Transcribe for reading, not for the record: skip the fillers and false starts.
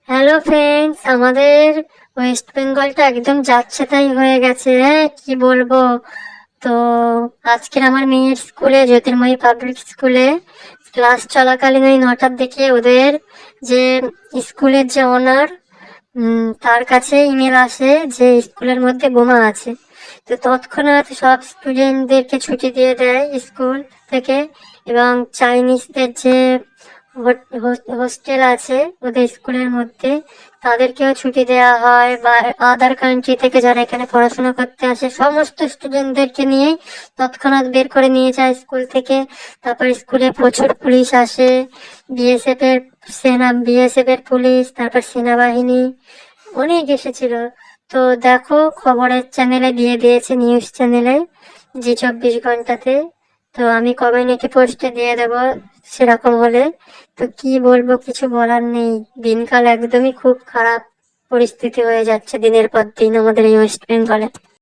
Hello friends, আমাদের West বেঙ্গলটা একদম যাচ্ছে তাই হয়ে গেছে। হ্যাঁ, কি বলবো। তো আজকের আমার মেয়ের স্কুলে, জ্যোতির্ময়ী পাবলিক স্কুলে ক্লাস চলাকালীন ওই 9টার দিকে ওদের যে স্কুলের যে ওনার, তার কাছে ইমেল আসে যে স্কুলের মধ্যে বোমা আছে। তো তৎক্ষণাৎ সব স্টুডেন্টদেরকে ছুটি দিয়ে দেয় স্কুল থেকে, এবং চাইনিজদের যে হোস্টেল আছে ওদের স্কুলের মধ্যে, তাদেরকেও ছুটি দেওয়া হয়। বা আদার কান্ট্রি থেকে যারা এখানে পড়াশোনা করতে আসে সমস্ত স্টুডেন্টদেরকে নিয়েই তৎক্ষণাৎ বের করে নিয়ে যায় স্কুল থেকে। তারপর স্কুলে প্রচুর পুলিশ আসে, বিএসএফ এর পুলিশ, তারপর সেনাবাহিনী অনেক এসেছিল। তো দেখো, খবরের চ্যানেলে দিয়ে দিয়েছে, নিউজ চ্যানেলে, জি 24 ঘন্টাতে। তো আমি কমিউনিটি পোস্টে দিয়ে দেবো সেরকম হলে। তো কি বলবো, কিছু বলার নেই। দিনকাল একদমই খুব খারাপ পরিস্থিতি হয়ে যাচ্ছে দিনের পর দিন আমাদের এই ওয়েস্ট বেঙ্গলে।